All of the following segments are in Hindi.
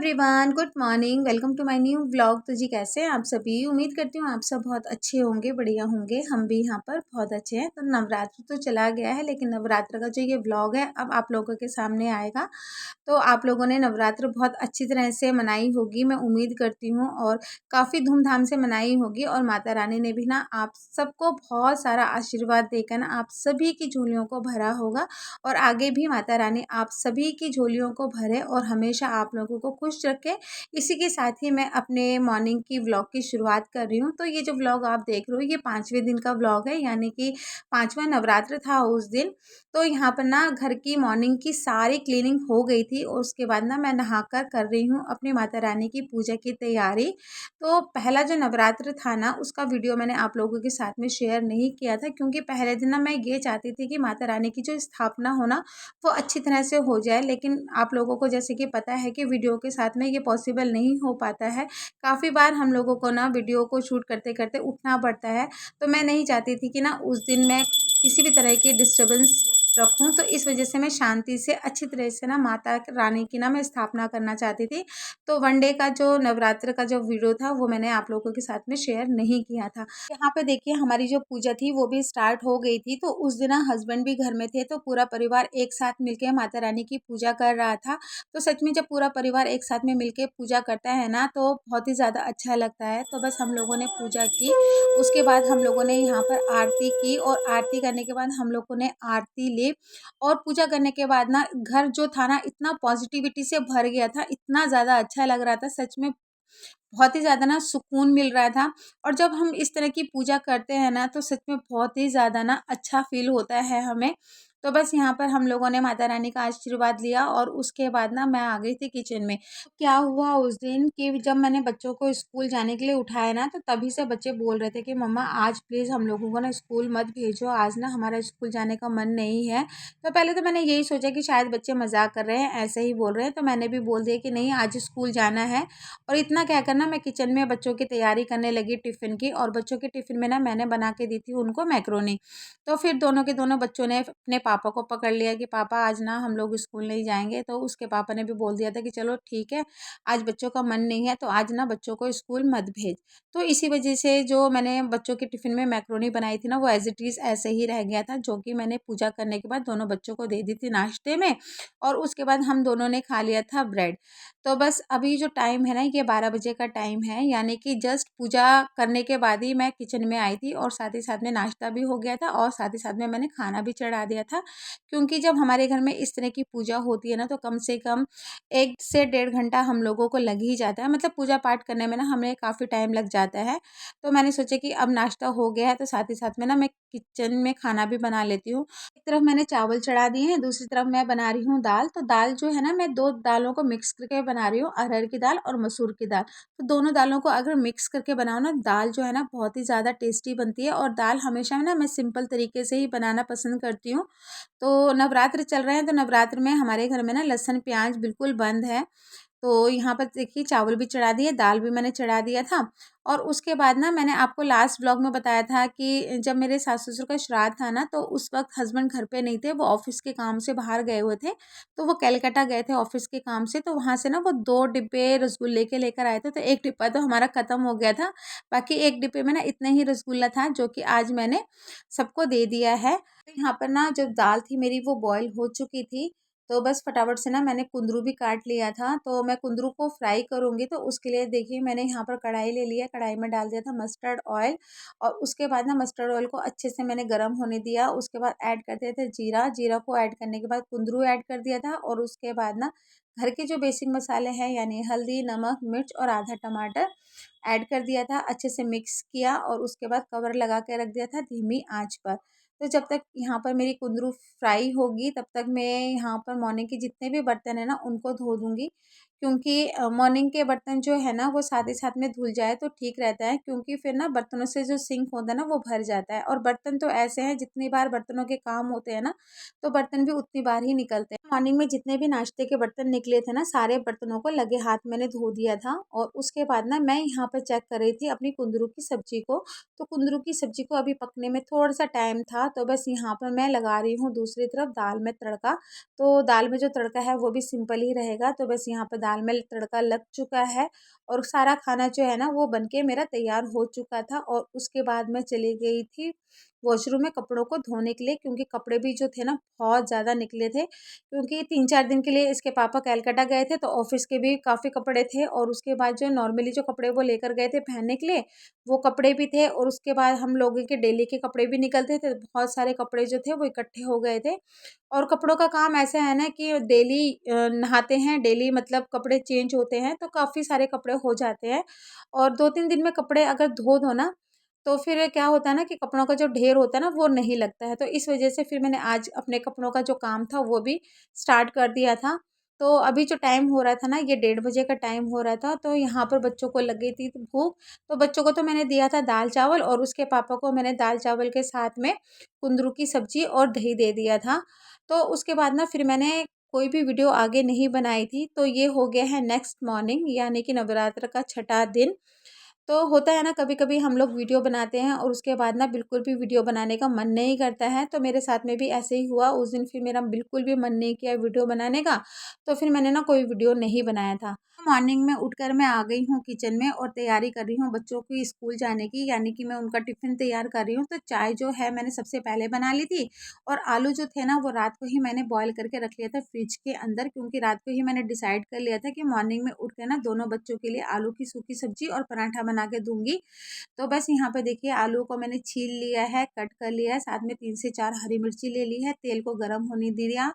Everyone, good morning. Welcome to my new vlog. तो जी कैसे हैं आप सभी? उम्मीद करती हूँ आप सब बहुत अच्छे होंगे, बढ़िया होंगे। हम भी यहाँ पर बहुत अच्छे हैं। तो नवरात्र तो चला गया है, लेकिन नवरात्र का जो ये व्लॉग है अब आप लोगों के सामने आएगा। तो आप लोगों ने नवरात्र बहुत अच्छी तरह से मनाई होगी, मैं उम्मीद करती हूँ, और काफ़ी धूमधाम से मनाई होगी। और माता रानी ने भी ना आप सबको बहुत सारा आशीर्वाद देकर ना आप सभी की झोलियों को भरा होगा। और आगे भी माता रानी आप सभी की झोलियों को भरे और हमेशा आप लोगों को खुश रखे। इसी के साथ ही मैं अपने मॉर्निंग की व्लॉग की शुरुआत कर रही हूँ। तो ये जो व्लॉग आप देख रहे हो ये 5वें दिन का व्लॉग है, यानी कि 5वां नवरात्र था उस दिन। तो यहाँ पर ना घर की मॉर्निंग की सारी क्लीनिंग हो गई थी और उसके बाद ना मैं नहाकर कर रही हूँ अपनी माता रानी की पूजा की तैयारी। तो पहला जो नवरात्र था ना उसका वीडियो मैंने आप लोगों के साथ में शेयर नहीं किया था, क्योंकि पहले दिन ना मैं ये चाहती थी कि माता रानी की जो स्थापना हो ना वो अच्छी तरह से हो जाए। लेकिन आप लोगों को जैसे कि पता है कि वीडियो के साथ में ये पॉसिबल नहीं हो पाता है। काफ़ी बार हम लोगों को ना वीडियो को शूट करते करते उठना पड़ता है। तो मैं नहीं चाहती थी कि ना उस दिन मैं किसी भी तरह की डिस्टर्बेंस रखूं। तो इस वजह से मैं शांति से अच्छी तरह से ना माता रानी की ना मैं स्थापना करना चाहती थी। तो वन डे का जो नवरात्र का जो वीडियो था वो मैंने आप लोगों के साथ में शेयर नहीं किया था। यहाँ पे देखिए हमारी जो पूजा थी वो भी स्टार्ट हो गई थी। तो उस दिन हस्बैंड भी घर में थे, तो पूरा परिवार एक साथ मिलकर माता रानी की पूजा कर रहा था। तो सच में जब पूरा परिवार एक साथ में मिलके पूजा करता है ना तो बहुत ही ज़्यादा अच्छा लगता है। तो बस हम लोगों ने पूजा की, उसके बाद हम लोगों ने यहाँ पर आरती की, और आरती करने के बाद हम लोगों ने आरती ली। और पूजा करने के बाद ना घर जो था ना इतना पॉजिटिविटी से भर गया था, इतना ज़्यादा अच्छा लग रहा था, सच में बहुत ही ज़्यादा ना सुकून मिल रहा था। और जब हम इस तरह की पूजा करते हैं ना तो सच में बहुत ही ज़्यादा ना अच्छा फील होता है हमें। तो बस यहाँ पर हम लोगों ने माता रानी का आशीर्वाद लिया और उसके बाद ना मैं आ गई थी किचन में। क्या हुआ उस दिन कि जब मैंने बच्चों को स्कूल जाने के लिए उठाया ना तो तभी से बच्चे बोल रहे थे कि मम्मा आज प्लीज़ हम लोगों को ना स्कूल मत भेजो, आज ना हमारा स्कूल जाने का मन नहीं है। तो पहले तो मैंने यही सोचा कि शायद बच्चे मजाक कर रहे हैं, ऐसे ही बोल रहे हैं। तो मैंने भी बोल दिया कि नहीं, आज स्कूल जाना है। और इतना कहकर ना मैं किचन में बच्चों की तैयारी करने लगी टिफ़िन की। और बच्चों के टिफ़िन में ना मैंने बना के दी थी उनको मैक्रोनी। तो फिर दोनों के दोनों बच्चों ने अपने पापा को पकड़ लिया कि पापा आज ना हम लोग स्कूल नहीं जाएंगे। तो उसके पापा ने भी बोल दिया था कि चलो ठीक है, आज बच्चों का मन नहीं है तो आज ना बच्चों को स्कूल मत भेज। तो इसी वजह से जो मैंने बच्चों के टिफ़िन में मैक्रोनी बनाई थी ना वो एज इट इज़ ऐसे ही रह गया था, जो कि मैंने पूजा करने के बाद दोनों बच्चों को दे दी थी नाश्ते में। और उसके बाद हम दोनों ने खा लिया था ब्रेड। तो बस अभी जो टाइम है ना ये 12 बजे का टाइम है, यानी कि जस्ट पूजा करने के बाद ही मैं किचन में आई थी। और साथ ही साथ में नाश्ता भी हो गया था और साथ ही साथ में मैंने खाना भी चढ़ा दिया था। क्योंकि जब हमारे घर में इस तरह की पूजा होती है ना तो कम से कम 1 से 1.5 घंटा हम लोगों को लग ही जाता है। मतलब पूजा पाठ करने में ना हमें काफ़ी टाइम लग जाता है। तो मैंने सोचा कि अब नाश्ता हो गया है तो साथ ही साथ में ना मैं किचन में खाना भी बना लेती हूँ। एक तरफ मैंने चावल चढ़ा दिए हैं, दूसरी तरफ मैं बना रही हूँ दाल। तो दाल जो है ना मैं 2 दालों को मिक्स करके बना रही हूँ, अरहर की दाल और मसूर की दाल। तो दोनों दालों को अगर मिक्स करके बनाओ ना दाल जो है ना बहुत ही ज़्यादा टेस्टी बनती है। और दाल हमेशा ना मैं सिंपल तरीके से ही बनाना पसंद करती हूँ। तो नवरात्र चल रहे हैं तो नवरात्र में हमारे घर में ना लहसुन प्याज बिल्कुल बंद है। तो यहाँ पर देखिए चावल भी चढ़ा दिए, दाल भी मैंने चढ़ा दिया था। और उसके बाद ना मैंने आपको लास्ट व्लॉग में बताया था कि जब मेरे सास ससुर का श्राद्ध था ना तो उस वक्त हस्बैंड घर पे नहीं थे, वो ऑफिस के काम से बाहर गए हुए थे। तो वो कलकत्ता गए थे ऑफिस के काम से। तो वहाँ से ना वो 2 डिब्बे रसगुल्ले के लेकर आए थे। तो एक डिब्बा तो हमारा ख़त्म हो गया था, बाकी एक डिब्बे में ना इतना ही रसगुल्ला था जो कि आज मैंने सबको दे दिया है। यहाँ पर ना जो दाल थी मेरी वो बॉयल हो चुकी थी। तो बस फटाफट से ना मैंने कुंदरू भी काट लिया था। तो मैं कुंदरू को फ्राई करूँगी तो उसके लिए देखिए मैंने यहाँ पर कढ़ाई ले लिया, कढ़ाई में डाल दिया था मस्टर्ड ऑयल। और उसके बाद ना मस्टर्ड ऑयल को अच्छे से मैंने गर्म होने दिया। उसके बाद ऐड कर दिया था जीरा, जीरा को ऐड करने के बाद कुंदरू ऐड कर दिया था। और उसके बाद ना घर के जो बेसिक मसाले हैं यानी हल्दी, नमक, मिर्च और आधा टमाटर ऐड कर दिया था, अच्छे से मिक्स किया। और उसके बाद कवर लगा के रख दिया था धीमी आंच पर। तो जब तक यहाँ पर मेरी कुंदरू फ्राई होगी तब तक मैं यहाँ पर मॉर्निंग के जितने भी बर्तन है ना उनको धो दूँगी। क्योंकि मॉर्निंग के बर्तन जो है ना वो साथ ही साथ में धुल जाए तो ठीक रहता है, क्योंकि फिर ना बर्तनों से जो सिंक होता है ना वो भर जाता है। और बर्तन तो ऐसे हैं जितनी बार बर्तनों के काम होते हैं ना तो बर्तन भी उतनी बार ही निकलते हैं। मॉर्निंग में जितने भी नाश्ते के बर्तन निकले थे ना सारे बर्तनों को लगे हाथ मैंने धो दिया था। और उसके बाद ना मैं यहाँ पर चेक कर रही थी अपनी कुंदरू की सब्जी को। तो कुंदरू की सब्जी को अभी पकने में थोड़ा सा टाइम था। तो बस यहाँ पर मैं लगा रही हूँ दूसरी तरफ दाल में तड़का। तो दाल में जो तड़का है वो भी सिंपल ही रहेगा। तो बस यहाँ पर दाल में तड़का लग चुका है और सारा खाना जो है ना वो बनके मेरा तैयार हो चुका था। और उसके बाद मैं चली गई थी वॉशरूम में कपड़ों को धोने के लिए, क्योंकि कपड़े भी जो थे ना बहुत ज़्यादा निकले थे, क्योंकि 3-4 दिन के लिए इसके पापा कलकत्ता गए थे तो ऑफिस के भी काफ़ी कपड़े थे और उसके बाद जो नॉर्मली जो कपड़े वो लेकर गए थे पहनने के लिए वो कपड़े भी थे, और उसके बाद हम लोगों के डेली के कपड़े भी निकलते थे। बहुत सारे कपड़े जो थे वो इकट्ठे हो गए थे। और कपड़ों का काम ऐसा है ना कि डेली नहाते हैं, डेली मतलब कपड़े चेंज होते हैं तो काफ़ी सारे कपड़े हो जाते हैं। और 2-3 दिन में कपड़े अगर धो दो ना तो फिर क्या होता है ना कि कपड़ों का जो ढेर होता है ना वो नहीं लगता है। तो इस वजह से फिर मैंने आज अपने कपड़ों का जो काम था वो भी स्टार्ट कर दिया था। तो अभी जो टाइम हो रहा था ना ये 1:30 बजे का टाइम हो रहा था, तो यहाँ पर बच्चों को लग गई थी भूख। तो बच्चों को तो मैंने दिया था दाल चावल और उसके पापा को मैंने दाल चावल के साथ में कुंदरू की सब्जी और दही दे दिया था। तो उसके बाद ना फिर मैंने कोई भी वीडियो आगे नहीं बनाई थी। तो ये हो गया है नेक्स्ट मॉर्निंग, यानी कि नवरात्र का छठा दिन। तो होता है ना कभी कभी हम लोग वीडियो बनाते हैं और उसके बाद ना बिल्कुल भी वीडियो बनाने का मन नहीं करता है। तो मेरे साथ में भी ऐसे ही हुआ उस दिन, फिर मेरा बिल्कुल भी मन नहीं किया वीडियो बनाने का। तो फिर मैंने ना कोई वीडियो नहीं बनाया था। मॉर्निंग में उठकर मैं आ गई हूँ किचन में और तैयारी कर रही हूँ बच्चों की स्कूल जाने की, यानी कि मैं उनका टिफ़िन तैयार कर रही हूँ। तो चाय जो है मैंने सबसे पहले बना ली थी और आलू जो थे ना वो रात को ही मैंने बॉयल करके रख लिया था फ्रिज के अंदर, क्योंकि रात को ही मैंने डिसाइड कर लिया था कि मॉर्निंग में उठ के ना दोनों बच्चों के लिए आलू की सूखी सब्जी और पराठा बना के दूंगी। तो बस यहाँ पे देखिए आलू को मैंने छील लिया है, कट कर लिया है, साथ में 3 से 4 हरी मिर्ची ले ली है, तेल को गर्म होने दिया।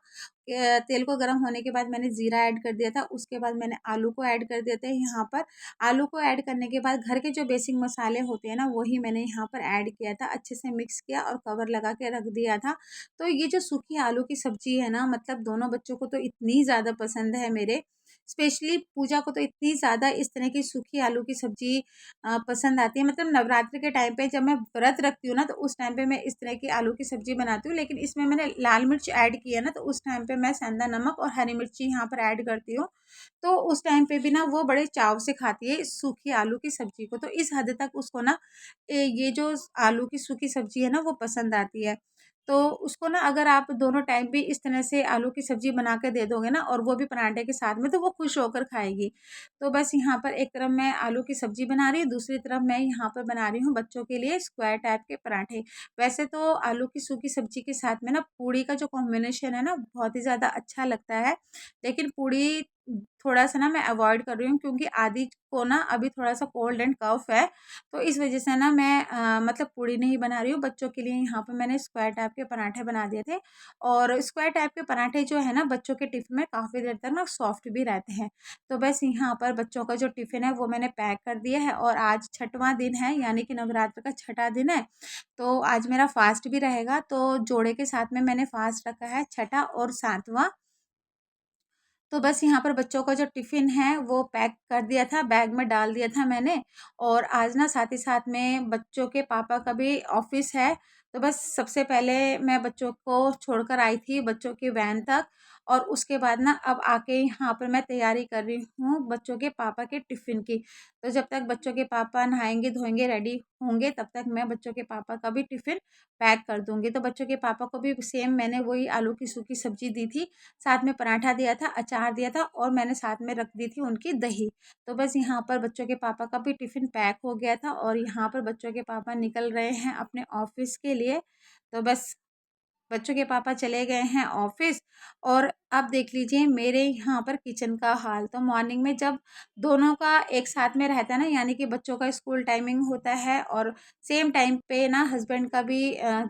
तेल को गर्म होने के बाद मैंने जीरा ऐड कर दिया था, उसके बाद मैंने आलू को ऐड कर दिया था यहाँ पर। आलू को ऐड करने के बाद घर के जो बेसिक मसाले होते हैं ना वही मैंने यहाँ पर ऐड किया था, अच्छे से मिक्स किया और कवर लगा के रख दिया था। तो ये जो सूखी आलू की सब्जी है ना, मतलब दोनों बच्चों को तो इतनी ज़्यादा पसंद है मेरे, स्पेशली पूजा को तो इतनी ज़्यादा इस तरह की सूखी आलू की सब्जी पसंद आती है। मतलब नवरात्रि के टाइम पे जब मैं व्रत रखती हूँ ना तो उस टाइम पे मैं इस तरह की आलू की सब्जी बनाती हूँ, लेकिन इसमें मैंने लाल मिर्च ऐड की है ना तो उस टाइम पे मैं सेंधा नमक और हरी मिर्ची यहाँ पर ऐड करती हूँ। तो उस टाइम पे भी ना वो बड़े चाव से खाती है इस सूखी आलू की सब्जी को, तो इस हद तक उसको ना ये जो आलू की सूखी सब्जी है ना वो पसंद आती है। तो उसको ना अगर आप दोनों टाइम भी इस तरह से आलू की सब्जी बना के दे दोगे ना और वो भी पराठे के साथ में, तो वो खुश होकर खाएगी। तो बस यहाँ पर एक तरफ मैं आलू की सब्जी बना रही हूँ, दूसरी तरफ मैं यहाँ पर बना रही हूँ बच्चों के लिए स्क्वायर टाइप के पराठे। वैसे तो आलू की सूखी सब्जी के साथ में ना पूड़ी का जो कॉम्बिनेशन है ना बहुत ही ज़्यादा अच्छा लगता है, लेकिन पूड़ी थोड़ा सा ना मैं अवॉइड कर रही हूँ, क्योंकि आदि को ना अभी थोड़ा सा कोल्ड एंड कफ है। तो इस वजह से ना मैं मतलब पूड़ी नहीं बना रही हूँ बच्चों के लिए। यहाँ पे मैंने स्क्वायर टाइप के पराठे बना दिए थे, और स्क्वायर टाइप के पराठे जो है ना बच्चों के टिफ़िन में काफ़ी देर तक ना सॉफ्ट भी रहते हैं। तो बस यहाँ पर बच्चों का जो टिफ़िन है वो मैंने पैक कर दिया है, और आज छठवां दिन है, यानी कि नवरात्र का छठा दिन है। तो आज मेरा फास्ट भी रहेगा, तो जोड़े के साथ में मैंने फास्ट रखा है छठा और सातवां। तो बस यहाँ पर बच्चों का जो टिफ़िन है वो पैक कर दिया था, बैग में डाल दिया था मैंने। और आज ना साथ ही साथ में बच्चों के पापा का भी ऑफ़िस है। तो बस सबसे पहले मैं बच्चों को छोड़कर आई थी बच्चों की वैन तक, और उसके बाद ना अब आके यहाँ पर मैं तैयारी कर रही हूँ बच्चों के पापा के टिफ़िन की। तो जब तक बच्चों के पापा नहाएँगे, धोएँगे, रेडी होंगे, तब तक मैं बच्चों के पापा का भी टिफ़िन पैक कर दूँगी। तो बच्चों के पापा को भी सेम मैंने वही आलू की सूखी सब्ज़ी दी थी, साथ में पराठा दिया था, अचार दिया था, और मैंने साथ में रख दी थी उनकी दही। तो बस यहाँ पर बच्चों के पापा का भी टिफ़िन पैक हो गया था, और यहाँ पर बच्चों के पापा निकल रहे हैं अपने ऑफ़िस के लिए। तो बस बच्चों के पापा चले गए हैं ऑफिस, और अब देख लीजिए मेरे यहाँ पर किचन का हाल। तो मॉर्निंग में जब दोनों का एक साथ में रहता है ना, यानी कि बच्चों का स्कूल टाइमिंग होता है और सेम टाइम पे ना हस्बैंड का भी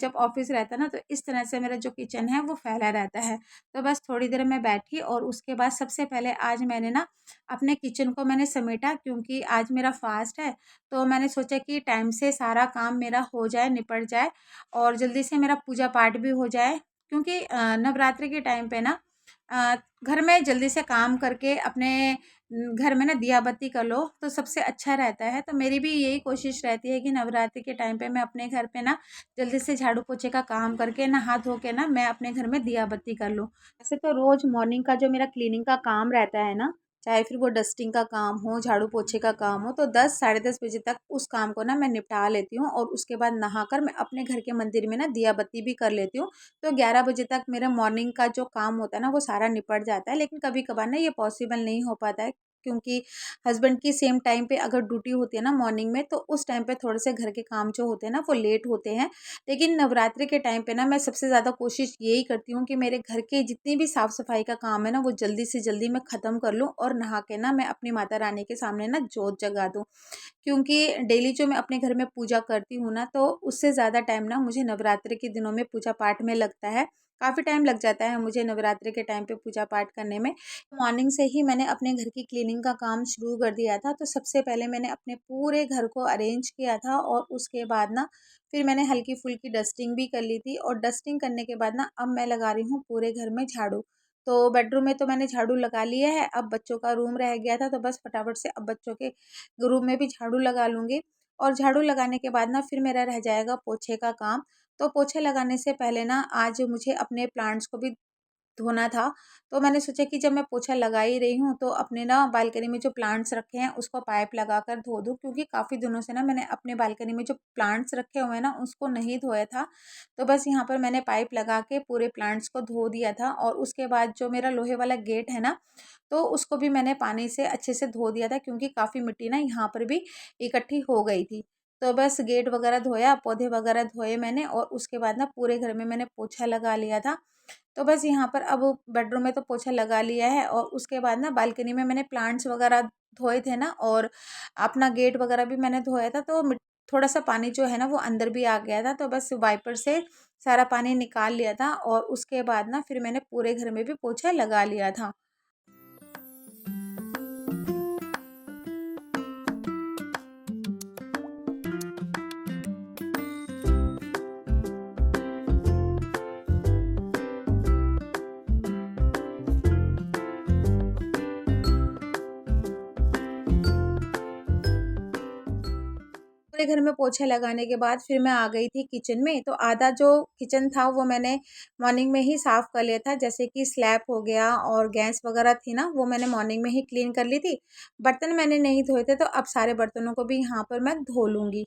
जब ऑफिस रहता है ना, तो इस तरह से मेरा जो किचन है वो फैला रहता है। तो बस थोड़ी देर मैं बैठी और उसके बाद सबसे पहले आज मैंने ना अपने किचन को मैंने समेटा, क्योंकि आज मेरा फास्ट है। तो मैंने सोचा कि टाइम से सारा काम मेरा हो जाए, निपट जाए, और जल्दी से मेरा पूजा पाठ भी हो जाए, क्योंकि नवरात्रि के टाइम पे ना घर में जल्दी से काम करके अपने घर में ना दिया बत्ती कर लो तो सबसे अच्छा रहता है। तो मेरी भी यही कोशिश रहती है कि नवरात्रि के टाइम पे मैं अपने घर पे ना जल्दी से झाड़ू पोछे का काम करके नहा धो के ना मैं अपने घर में दिया बत्ती कर लूँ। वैसे तो रोज़ मॉर्निंग का जो मेरा क्लीनिंग का काम रहता है ना, चाहे फिर वो डस्टिंग का काम हो, झाड़ू पोछे का काम हो, तो 10 साढ़े 10 बजे तक उस काम को ना मैं निपटा लेती हूँ और उसके बाद नहाकर मैं अपने घर के मंदिर में ना दिया बत्ती भी कर लेती हूँ। तो 11 बजे तक मेरा मॉर्निंग का जो काम होता है ना वो सारा निपट जाता है। लेकिन कभी कभार ना ये पॉसिबल नहीं हो पाता है, क्योंकि हस्बैंड की सेम टाइम पे अगर ड्यूटी होती है ना मॉर्निंग में, तो उस टाइम पे थोड़े से घर के काम जो होते हैं ना वो लेट होते हैं। लेकिन नवरात्रि के टाइम पे ना मैं सबसे ज़्यादा कोशिश यही करती हूँ कि मेरे घर के जितनी भी साफ़ सफाई का काम है ना वो जल्दी से जल्दी मैं ख़त्म कर लूँ और नहा के ना मैं अपनी माता रानी के सामने ना जोत जगा दूँ। क्योंकि डेली जो मैं अपने घर में पूजा करती हूँ ना, तो उससे ज़्यादा टाइम ना मुझे नवरात्रि के दिनों में पूजा पाठ में लगता है। काफ़ी टाइम लग जाता है मुझे नवरात्रि के टाइम पे पूजा पाठ करने में। मॉर्निंग से ही मैंने अपने घर की क्लीनिंग का काम शुरू कर दिया था। तो सबसे पहले मैंने अपने पूरे घर को अरेंज किया था और उसके बाद ना फिर मैंने हल्की-फुल्की डस्टिंग भी कर ली थी और डस्टिंग करने के बाद ना अब मैं लगा रही हूँ पूरे घर में झाड़ू। तो बेडरूम में तो मैंने झाड़ू लगा लिया है, अब बच्चों का रूम रह गया था तो बस फटाफट से अब बच्चों के रूम में भी झाड़ू लगा लूँगी। और झाड़ू लगाने के बाद ना फिर मेरा रह जाएगा पोछे का काम। तो पोछे लगाने से पहले ना आज मुझे अपने प्लांट्स को भी धोना था। तो मैंने सोचा कि जब मैं पोछा लगा ही रही हूँ तो अपने ना बालकनी में जो प्लांट्स रखे हैं उसको पाइप लगाकर धो दूँ, क्योंकि काफ़ी दिनों से ना मैंने अपने बालकनी में जो प्लांट्स रखे हुए हैं ना उसको नहीं धोया था। तो बस यहाँ पर मैंने पाइप लगा के पूरे प्लांट्स को धो दिया था और उसके बाद जो मेरा लोहे वाला गेट है ना, तो उसको भी मैंने पानी से अच्छे से धो दिया था, क्योंकि काफ़ी मिट्टी ना यहाँ पर भी इकट्ठी हो गई थी। तो बस गेट वगैरह धोया, पौधे वगैरह धोए मैंने और उसके बाद ना पूरे घर में मैंने पोछा लगा लिया था। तो बस यहाँ पर अब बेडरूम में तो पोछा लगा लिया है और उसके बाद ना बालकनी में मैंने प्लांट्स वगैरह धोए थे ना और अपना गेट वगैरह भी मैंने धोया था। तो थोड़ा सा पानी जो है ना वो अंदर भी आ गया था, तो बस वाइपर से सारा पानी निकाल लिया था और उसके बाद ना फिर मैंने पूरे घर में भी पोछा लगा लिया था। पूरे घर में पोछा लगाने के बाद फिर मैं आ गई थी किचन में। तो आधा जो किचन था वो मैंने मॉर्निंग में ही साफ़ कर लिया था, जैसे कि स्लैब हो गया और गैस वगैरह थी ना वो मैंने मॉर्निंग में ही क्लीन कर ली थी। बर्तन मैंने नहीं धोए थे, तो अब सारे बर्तनों को भी यहाँ पर मैं धो लूँगी।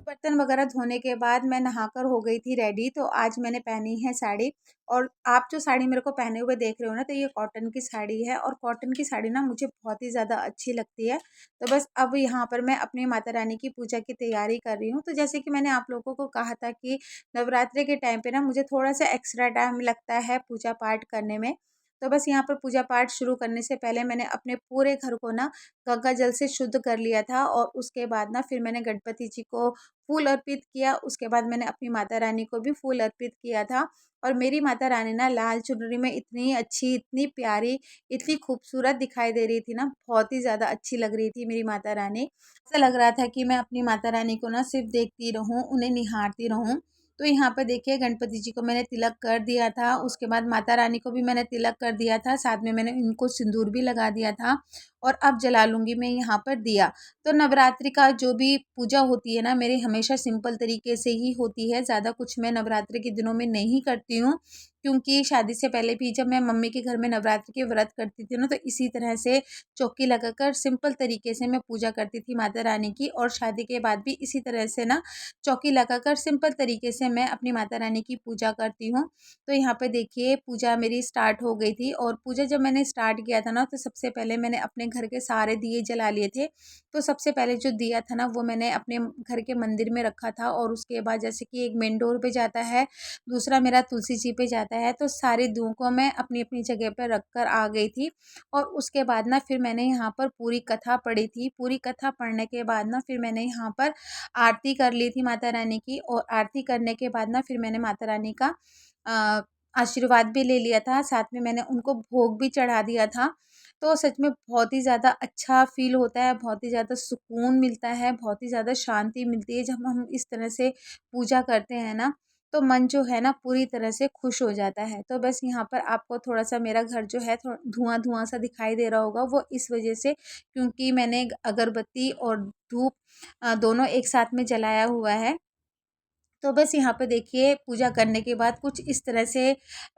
बर्तन वगैरह धोने के बाद मैं नहाकर हो गई थी रेडी। तो आज मैंने पहनी है साड़ी और आप जो साड़ी मेरे को पहने हुए देख रहे हो ना, तो ये कॉटन की साड़ी है और कॉटन की साड़ी ना मुझे बहुत ही ज़्यादा अच्छी लगती है। तो बस अब यहाँ पर मैं अपनी माता रानी की पूजा की तैयारी कर रही हूँ। तो जैसे कि मैंने आप लोगों को कहा था कि नवरात्रि के टाइम पे ना मुझे थोड़ा सा एक्स्ट्रा टाइम लगता है पूजा पाठ करने में। तो बस यहाँ पर पूजा पाठ शुरू करने से पहले मैंने अपने पूरे घर को ना गंगा जल से शुद्ध कर लिया था और उसके बाद ना फिर मैंने गणपति जी को फूल अर्पित किया। उसके बाद मैंने अपनी माता रानी को भी फूल अर्पित किया था और मेरी माता रानी ना लाल चुनरी में इतनी अच्छी, इतनी प्यारी, इतनी खूबसूरत दिखाई दे रही थी ना, बहुत ही ज़्यादा अच्छी लग रही थी मेरी माता रानी। ऐसा लग रहा था कि मैं अपनी माता रानी को ना सिर्फ देखती रहूं, उन्हें निहारती रहूं। तो यहाँ पर देखिए गणपति जी को मैंने तिलक कर दिया था, उसके बाद माता रानी को भी मैंने तिलक कर दिया था, साथ में मैंने इनको सिंदूर भी लगा दिया था और अब जला लूँगी मैं यहाँ पर दिया। तो नवरात्रि का जो भी पूजा होती है ना मेरी हमेशा सिंपल तरीके से ही होती है। ज़्यादा कुछ मैं नवरात्रि के दिनों में नहीं करती हूँ, क्योंकि शादी से पहले भी जब मैं मम्मी के घर में नवरात्रि के व्रत करती थी ना, तो इसी तरह से चौकी लगाकर सिंपल तरीके से मैं पूजा करती थी माता रानी की, और शादी के बाद भी इसी तरह से ना चौकी लगाकर सिंपल तरीके से मैं अपनी माता रानी की पूजा करती हूँ। तो यहाँ पे देखिए पूजा मेरी स्टार्ट हो गई थी और पूजा जब मैंने स्टार्ट किया था ना, तो सबसे पहले मैंने अपने घर के सारे दिए जला लिए थे। तो सबसे पहले जो दिया था ना वो मैंने अपने घर के मंदिर में रखा था और उसके बाद जैसे कि एक मेन डोर पे जाता है, दूसरा मेरा तुलसी जी पे जाता है, तो सारे दियों को मैं अपनी अपनी जगह पर रख कर आ गई थी। और उसके बाद ना फिर मैंने यहाँ पर पूरी कथा पढ़ी थी। पूरी कथा पढ़ने के बाद ना फिर मैंने यहाँ पर आरती कर ली थी माता रानी की, और आरती करने के बाद ना फिर मैंने माता रानी का अ, आशीर्वाद भी ले लिया था, साथ में मैंने उनको भोग भी चढ़ा दिया था। तो सच में बहुत ही ज़्यादा अच्छा फ़ील होता है, बहुत ही ज़्यादा सुकून मिलता है, बहुत ही ज़्यादा शांति मिलती है जब हम इस तरह से पूजा करते हैं ना। तो मन जो है ना पूरी तरह से खुश हो जाता है। तो बस यहाँ पर आपको थोड़ा-सा मेरा घर जो है थोड़ा धुआँ-धुआँ सा दिखाई दे रहा होगा, वो इस वज़ह से क्योंकि मैंने अगरबत्ती और धूप दोनों एक साथ में जलाया हुआ है। तो बस यहाँ पे देखिए पूजा करने के बाद कुछ इस तरह से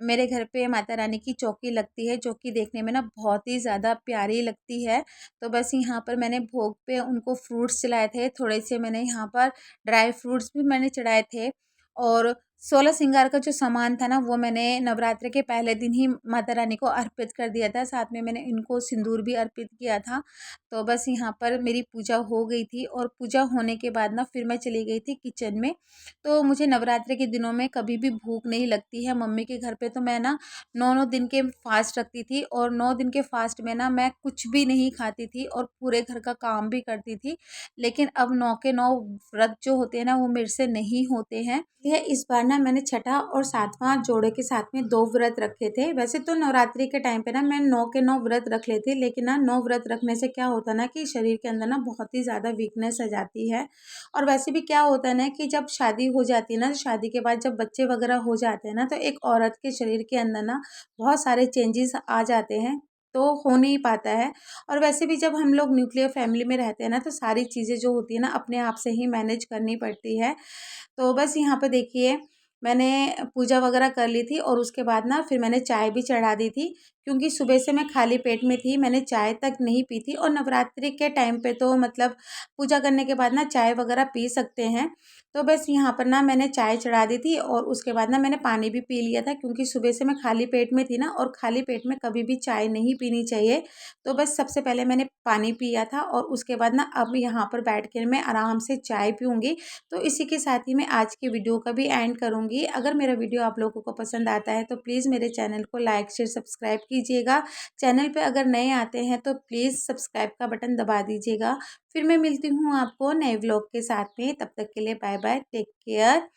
मेरे घर पे माता रानी की चौकी लगती है, जो कि देखने में ना बहुत ही ज़्यादा प्यारी लगती है। तो बस यहाँ पर मैंने भोग पे उनको फ्रूट्स चढ़ाए थे, थोड़े से मैंने यहाँ पर ड्राई फ्रूट्स भी मैंने चढ़ाए थे और 16 श्रृंगार का जो सामान था ना वो मैंने नवरात्र के पहले दिन ही माता रानी को अर्पित कर दिया था। साथ में मैंने इनको सिंदूर भी अर्पित किया था। तो बस यहाँ पर मेरी पूजा हो गई थी और पूजा होने के बाद ना फिर मैं चली गई थी किचन में। तो मुझे नवरात्रि के दिनों में कभी भी भूख नहीं लगती है। मम्मी के घर पे तो मैं ना 9-9 दिन के फ़ास्ट रखती थी और 9 दिन के फ़ास्ट में ना मैं कुछ भी नहीं खाती थी और पूरे घर का काम भी करती थी। लेकिन अब 9 के 9 व्रत जो होते हैं ना वो मेरे से नहीं होते हैं। ये इस बार ना मैंने छठा और 7वां जोड़े के साथ में 2 व्रत रखे थे। वैसे तो नवरात्रि के टाइम पे ना मैं 9 के 9 व्रत रख लेती, लेकिन ना 9 व्रत रखने से क्या होता है ना कि शरीर के अंदर ना बहुत ही ज़्यादा वीकनेस आ जाती है। और वैसे भी क्या होता है ना कि जब शादी हो जाती है ना, शादी के बाद जब बच्चे वगैरह हो जाते हैं ना, तो एक औरत के शरीर के अंदर ना बहुत सारे चेंजेस आ जाते हैं, तो हो नहीं पाता है। और वैसे भी जब हम लोग न्यूक्लियर फैमिली में रहते हैं ना, तो सारी चीज़ें जो होती है ना अपने आप से ही मैनेज करनी पड़ती है। तो बस यहाँ पे देखिए मैंने पूजा वगैरह कर ली थी और उसके बाद ना फिर मैंने चाय भी चढ़ा दी थी, क्योंकि सुबह से मैं खाली पेट में थी, मैंने चाय तक नहीं पी थी। और नवरात्रि के टाइम पे तो मतलब पूजा करने के बाद ना चाय वगैरह पी सकते हैं। तो बस यहाँ पर ना मैंने चाय चढ़ा दी थी और उसके बाद ना मैंने पानी भी पी लिया था, क्योंकि सुबह से मैं खाली पेट में थी ना, और खाली पेट में कभी भी चाय नहीं पीनी चाहिए। तो बस सबसे पहले मैंने पानी पिया था और उसके बाद ना अब यहाँ पर बैठ कर मैं आराम से चाय पीऊँगी। तो इसी के साथ ही मैं आज की वीडियो का भी एंड करूँगी। अगर मेरा वीडियो आप लोगों को पसंद आता है तो प्लीज़ मेरे चैनल को लाइक शेयर सब्सक्राइब कीजिएगा। चैनल पे अगर नए आते हैं तो प्लीज़ सब्सक्राइब का बटन दबा दीजिएगा। फिर मैं मिलती हूँ आपको नए व्लॉग के साथ में, तब तक के लिए बाय बाय, टेक केयर।